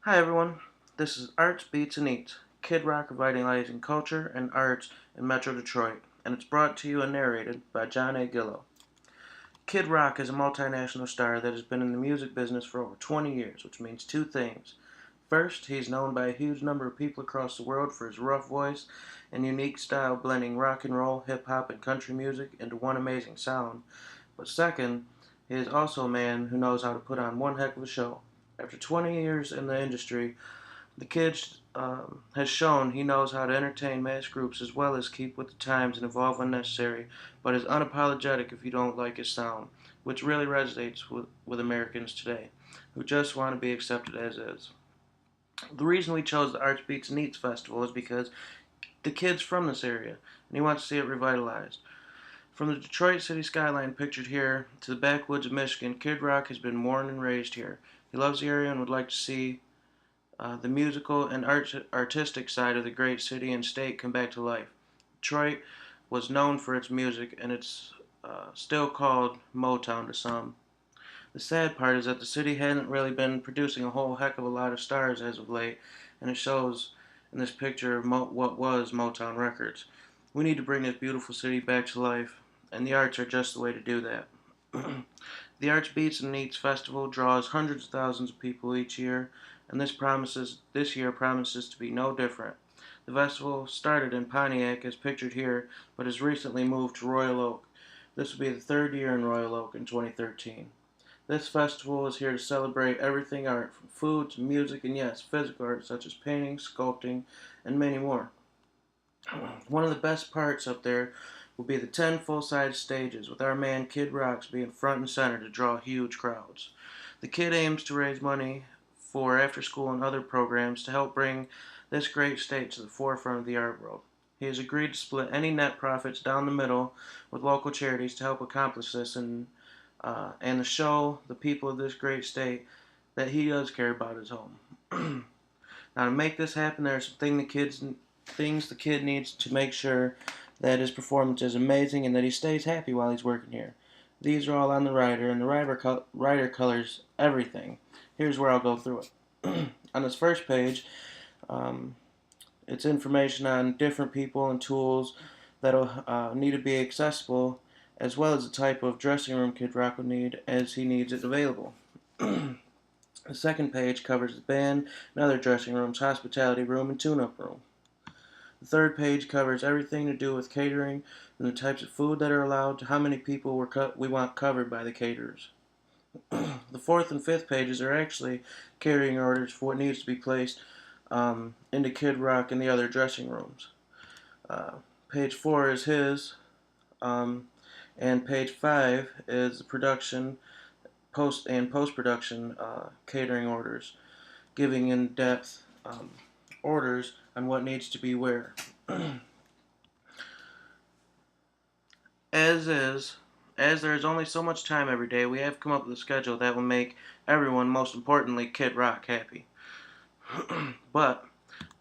Hi everyone, this is Arts, Beats, and Eats, Kid Rock revitalizing culture and arts in Metro Detroit, and it's brought to you and narrated by John A. Gillow. Kid Rock is a multinational star that has been in the music business for over 20 years, which means two things. First, he's known by a huge number of people across the world for his rough voice and unique style blending rock and roll, hip hop, and country music into one amazing sound. But second, he is also a man who knows how to put on one heck of a show. After 20 years in the industry, the kid has shown he knows how to entertain mass groups as well as keep with the times and evolve when necessary, but is unapologetic if you don't like his sound, which really resonates with Americans today, who just want to be accepted as is. The reason we chose the Arts Beats and Eats Festival is because the kid's from this area, and he wants to see it revitalized. From the Detroit city skyline pictured here to the backwoods of Michigan, Kid Rock has been born and raised here. He loves the area and would like to see the musical and artistic side of the great city and state come back to life. Detroit was known for its music, and it's still called Motown to some. The sad part is that the city hadn't really been producing a whole heck of a lot of stars as of late, and it shows in this picture of what was Motown Records. We need to bring this beautiful city back to life, and the arts are just the way to do that. The Arts Beats and Eats Festival draws hundreds of thousands of people each year, and this year promises to be no different. The festival started in Pontiac as pictured here, but has recently moved to Royal Oak. This will be the third year in Royal Oak in 2013. This festival is here to celebrate everything art, from food to music and yes, physical art such as painting, sculpting, and many more. One of the best parts up there will be the 10 full-size stages, with our man Kid Rocks being front and center to draw huge crowds. The Kid aims to raise money for after-school and other programs to help bring this great state to the forefront of the art world. He has agreed to split any net profits down the middle with local charities to help accomplish this and to show the people of this great state that he does care about his home. Now, to make this happen, there are some things the kid needs to make sure that his performance is amazing and that he stays happy while he's working here. These are all on the rider, and the rider colors everything. Here's where I'll go through it. On this first page, um, it's information on different people and tools that'll need to be accessible, as well as the type of dressing room Kid Rock will need as he needs it available. The second page covers the band and other dressing rooms, hospitality room, and tune-up room. The third page covers everything to do with catering, from the types of food that are allowed to how many people we want covered by the caterers. The fourth and fifth pages are actually catering orders for what needs to be placed into Kid Rock and the other dressing rooms. Page 4 is his, and page 5 is the production post production catering orders, giving in depth orders on what needs to be where. As is, as there is only so much time every day, we have come up with a schedule that will make everyone, most importantly Kid Rock, happy. But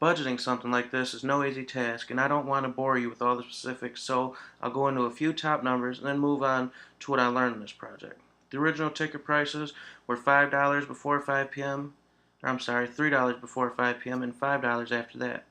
budgeting something like this is no easy task, and I don't want to bore you with all the specifics, so I'll go into a few top numbers and then move on to what I learned in this project. The original ticket prices were $5 before 5 p.m. I'm sorry, $3 before 5 p.m. and $5 after that.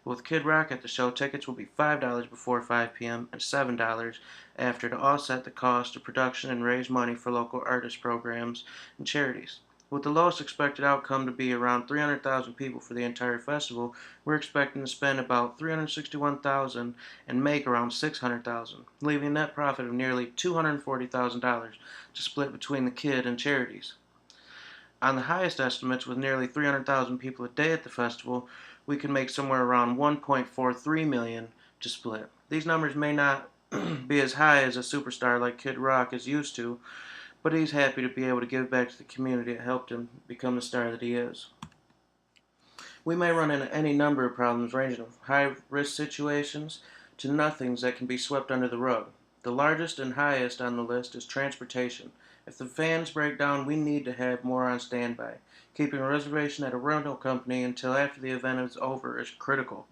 But with Kid Rock at the show, tickets will be $5 before 5 p.m. and $7 after to offset the cost of production and raise money for local artist programs and charities. With the lowest expected outcome to be around 300,000 people for the entire festival, we're expecting to spend about 361,000 and make around 600,000, leaving a net profit of nearly $240,000 to split between the kid and charities. On the highest estimates, with nearly 300,000 people a day at the festival, we can make somewhere around 1.43 million to split. These numbers may not be as high as a superstar like Kid Rock is used to, but he's happy to be able to give back to the community that helped him become the star that he is. We may run into any number of problems ranging from high-risk situations to nothings that can be swept under the rug. The largest and highest on the list is transportation. If the fans break down, we need to have more on standby. Keeping a reservation at a rental company until after the event is over is critical.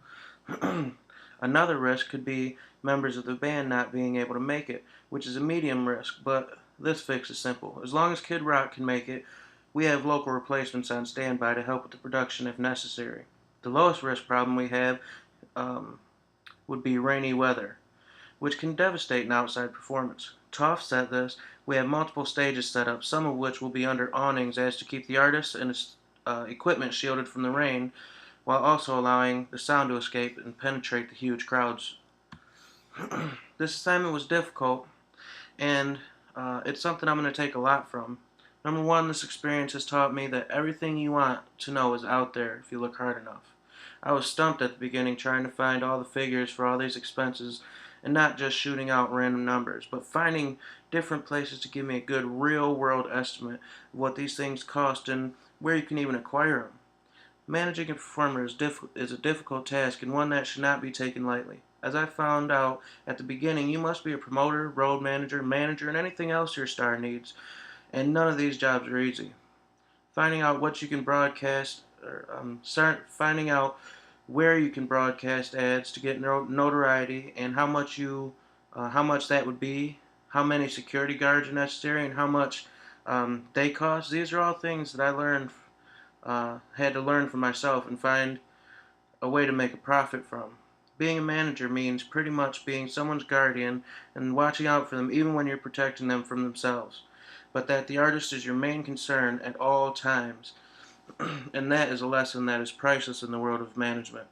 Another risk could be members of the band not being able to make it, which is a medium risk, but this fix is simple. As long as Kid Rock can make it, We have local replacements on standby to help with the production if necessary. The lowest risk problem we have um, would be rainy weather, which can devastate an outside performance. To offset this, we have multiple stages set up, some of which will be under awnings as to keep the artists and his equipment shielded from the rain, while also allowing the sound to escape and penetrate the huge crowds. This assignment was difficult, and it's something I'm going to take a lot from. Number one, this experience has taught me that everything you want to know is out there if you look hard enough. I was stumped at the beginning trying to find all the figures for all these expenses and not just shooting out random numbers, but finding different places to give me a good real world estimate of what these things cost and where you can even acquire them. Managing a performer is a difficult task and one that should not be taken lightly. As I found out at the beginning, you must be a promoter, road manager, and anything else your star needs, and none of these jobs are easy. Finding out what you can broadcast, finding out where you can broadcast ads to get notoriety, and how much that would be, how many security guards are necessary, and how much they cost. These are all things that I had to learn for myself and find a way to make a profit from. Being a manager means pretty much being someone's guardian and watching out for them even when you're protecting them from themselves. But that the artist is your main concern at all times. And that is a lesson that is priceless in the world of management.